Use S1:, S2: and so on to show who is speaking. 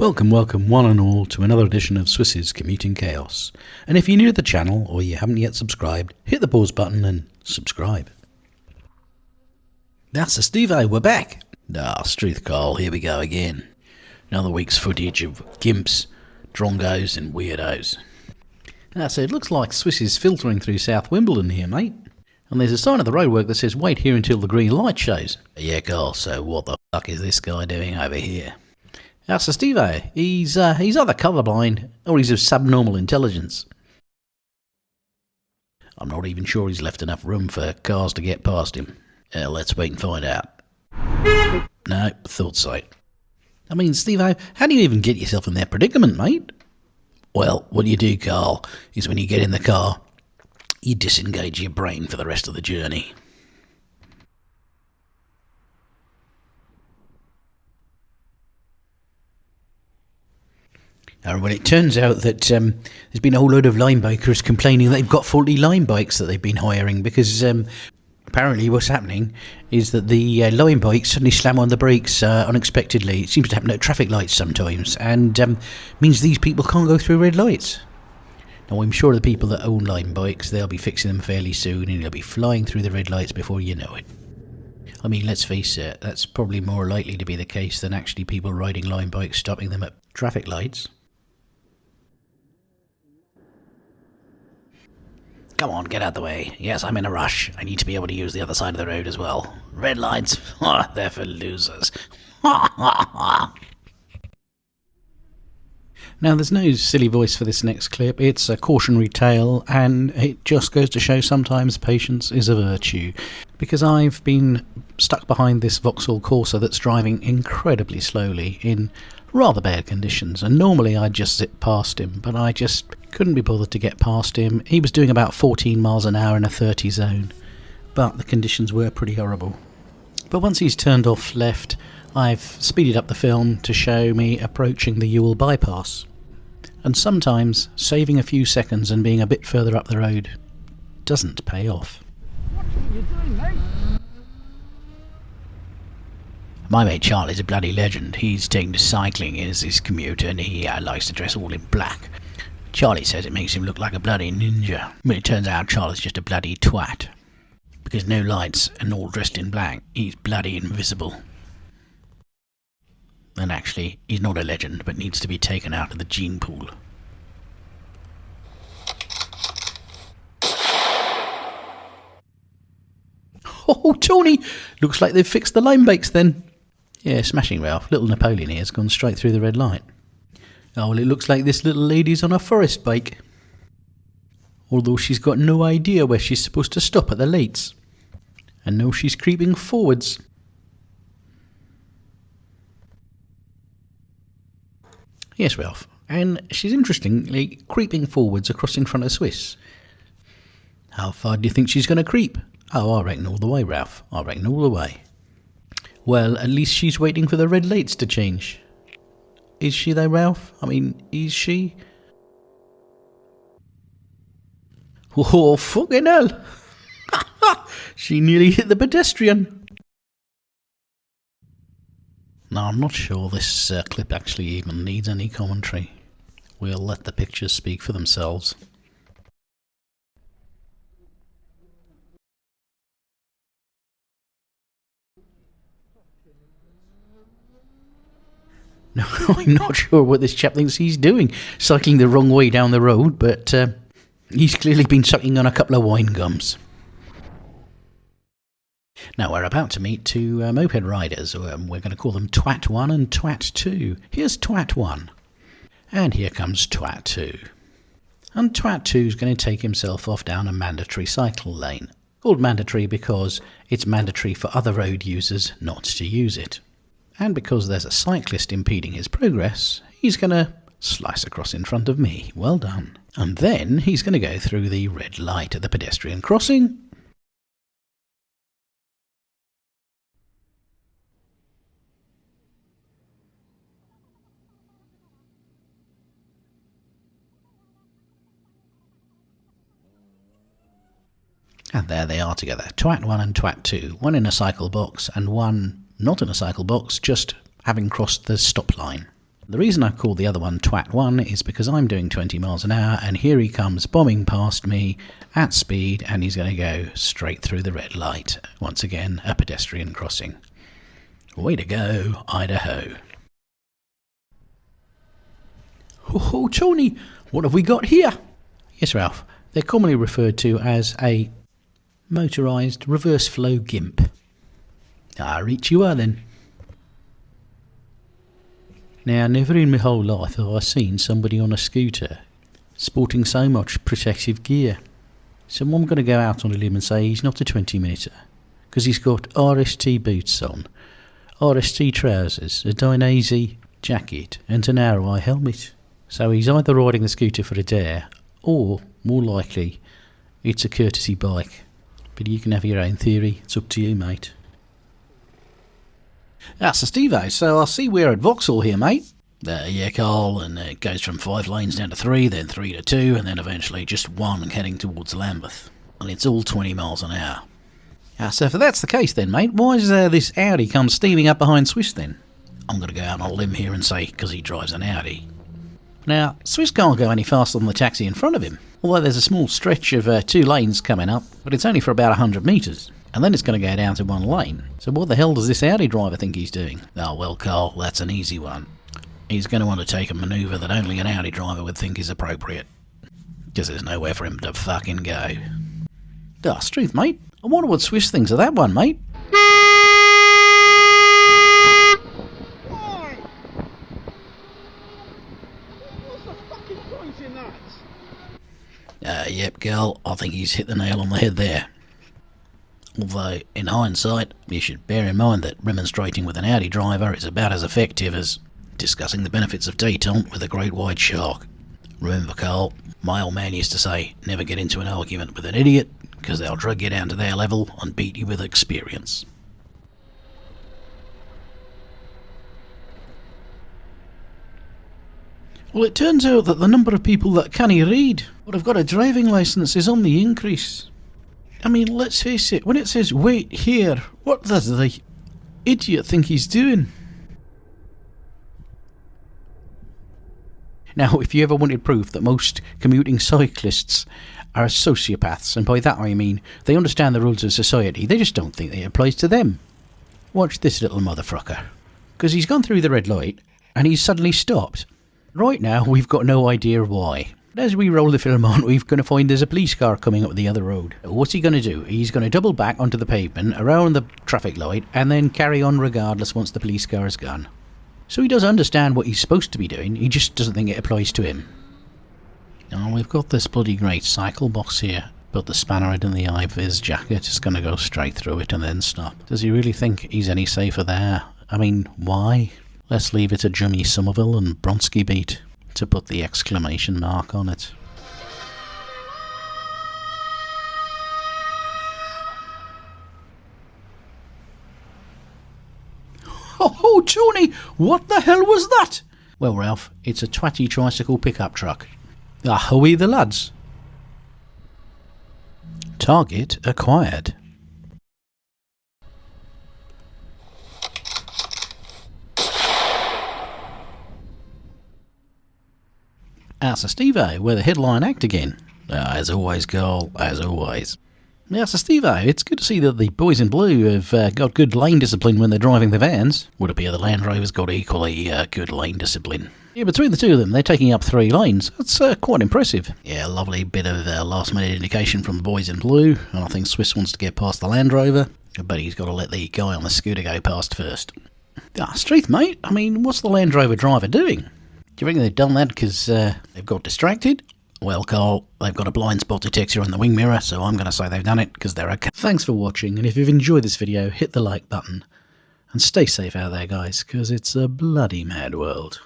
S1: Welcome one and all to another edition of Swiss's Commuting Chaos. And if you're new to the channel or you haven't yet subscribed, hit the pause button and subscribe. That's a Steve, we're back! Struth Carl, here we go again. Another week's footage of gimps, drongos and weirdos. So it looks like Swiss is filtering through South Wimbledon here, mate. And there's a sign of the roadwork that says wait here until the green light shows. Yeah, Carl, so what the fuck is this guy doing over here? So Steve, he's either colourblind or he's of subnormal intelligence. I'm not even sure he's left enough room for cars to get past him. Let's wait and find out. No, thought so. I mean, Steve, how do you even get yourself in that predicament, mate? Well, what you do, Carl, is when you get in the car, you disengage your brain for the rest of the journey. Well, it turns out that there's been a whole load of line bikers complaining that they've got faulty line bikes that they've been hiring because apparently what's happening is that the line bikes suddenly slam on the brakes unexpectedly. It seems to happen at traffic lights sometimes and means these people can't go through red lights. Now, I'm sure the people that own line bikes, they'll be fixing them fairly soon and they'll be flying through the red lights before you know it. I mean, let's face it, that's probably more likely to be the case than actually people riding line bikes stopping them at traffic lights. Come on, get out of the way. Yes, I'm in a rush. I need to be able to use the other side of the road as well. Red lights? They're for losers. Now, there's no silly voice for this next clip. It's a cautionary tale, and it just goes to show sometimes patience is a virtue. Because I've been stuck behind this Vauxhall Corsa that's driving incredibly slowly in rather bad conditions, and normally I'd just zip past him, but I just couldn't be bothered to get past him. He was doing about 14 miles an hour in a 30 zone, but the conditions were pretty horrible. But once he's turned off left, I've speeded up the film to show me approaching the Ewell bypass. And sometimes saving a few seconds and being a bit further up the road doesn't pay off.
S2: What are you doing, mate?
S1: My mate Charlie's a bloody legend. He's taken to cycling as his commute and he likes to dress all in black. Charlie says it makes him look like a bloody ninja, but it turns out Charlie's just a bloody twat. Because no lights and all dressed in black, he's bloody invisible. And actually, he's not a legend, but needs to be taken out of the gene pool. Oh, Tony! Looks like they've fixed the line brakes then. Yeah, smashing, Ralph. Little Napoleon here has gone straight through the red light. Oh, well, it looks like this little lady's on a forest bike. Although she's got no idea where she's supposed to stop at the lights. And now she's creeping forwards. Yes, Ralph. And she's interestingly creeping forwards across in front of Swiss. How far do you think she's going to creep? Oh, I reckon all the way, Ralph. I reckon all the way. Well, at least she's waiting for the red lights to change. Is she though, Ralph? I mean, is she? Oh, fucking hell! She nearly hit the pedestrian. Now, I'm not sure this clip actually even needs any commentary. We'll let the pictures speak for themselves. No, I'm not sure what this chap thinks he's doing, cycling the wrong way down the road, but he's clearly been sucking on a couple of wine gums. Now, we're about to meet two moped riders. We're going to call them Twat 1 and Twat 2. Here's Twat 1, and here comes Twat 2. And Twat 2 is going to take himself off down a mandatory cycle lane. Called mandatory because it's mandatory for other road users not to use it. And because there's a cyclist impeding his progress, he's going to slice across in front of me. Well done. And then he's going to go through the red light at the pedestrian crossing. And there they are together, Twat 1 and Twat 2, one in a cycle box and one not in a cycle box, just having crossed the stop line. The reason I call the other one Twat 1 is because I'm doing 20 miles an hour and here he comes bombing past me at speed and he's going to go straight through the red light. Once again, a pedestrian crossing. Way to go, Idaho. Oh, Tony, what have we got here? Yes, Ralph, they're commonly referred to as a motorised reverse flow gimp. Reach you are then. Now, never in my whole life have I seen somebody on a scooter sporting so much protective gear. So I'm going to go out on a limb and say he's not a 20-minuter, because he's got RST boots on, RST trousers, a Dainese jacket and an narrow-eye helmet. So he's either riding the scooter for a dare, or, more likely, it's a courtesy bike. But you can have your own theory, it's up to you, mate. So Steve-O, so I see we're at Vauxhall here, mate. Yeah, Carl, and it goes from 5 lanes down to 3, then 3 to 2, and then eventually just 1 heading towards Lambeth. And it's all 20 miles an hour. So if that's the case then, mate, why is this Audi come steaming up behind Swiss then? I'm going to go out on a limb here and say because he drives an Audi. Now, Swiss can't go any faster than the taxi in front of him, although there's a small stretch of 2 lanes coming up, but it's only for about 100 metres. And then it's going to go down to 1 lane. So what the hell does this Audi driver think he's doing? Oh, well, Carl, that's an easy one. He's going to undertake a manoeuvre that only an Audi driver would think is appropriate. Because there's nowhere for him to fucking go. It's truth, mate. I wonder what Swiss thinks of that one, mate.
S2: Why? What's the fucking point in that?
S1: Yep, Carl, I think he's hit the nail on the head there. Although, in hindsight, you should bear in mind that remonstrating with an Audi driver is about as effective as discussing the benefits of détente with a great white shark. Remember, Carl, my old man used to say, never get into an argument with an idiot, because they'll drag you down to their level and beat you with experience. Well, it turns out that the number of people that can't read or have got a driving licence is on the increase. I mean, let's face it, when it says wait here, what does the idiot think he's doing? Now, if you ever wanted proof that most commuting cyclists are sociopaths, and by that I mean they understand the rules of society, they just don't think it applies to them. Watch this little motherfucker. Because he's gone through the red light, and he's suddenly stopped. Right now, we've got no idea why. But as we roll the film on, we're going to find there's a police car coming up the other road. What's he going to do? He's going to double back onto the pavement, around the traffic light, and then carry on regardless once the police car is gone. So he does understand what he's supposed to be doing, he just doesn't think it applies to him. Now, we've got this bloody great cycle box here, but the spanner in the eye of his jacket is going to go straight through it and then stop. Does he really think he's any safer there? I mean, why? Let's leave it to Jimmy Somerville and Bronski Beat to put the exclamation mark on it. Oh, Tony, what the hell was that? Well, Ralph, it's a twatty tricycle pickup truck. Ahoy the lads. Target acquired. So Steve-O, we're the headline act again. As always, Carl, as always. So Steve-O, it's good to see that the boys in blue have got good lane discipline when they're driving the vans. Would appear the Land Rover's got equally good lane discipline. Yeah, between the two of them, they're taking up 3 lanes. That's quite impressive. Yeah, a lovely bit of last-minute indication from the boys in blue. And I think Swiss wants to get past the Land Rover, but he's got to let the guy on the scooter go past first. Street, mate. I mean, what's the Land Rover driver doing? Do you reckon they've done that because they've got distracted? Well, Carl, they've got a blind spot detector on the wing mirror, so I'm going to say they've done it because they're okay. Thanks for watching, and if you've enjoyed this video, hit the like button. And stay safe out there, guys, because it's a bloody mad world.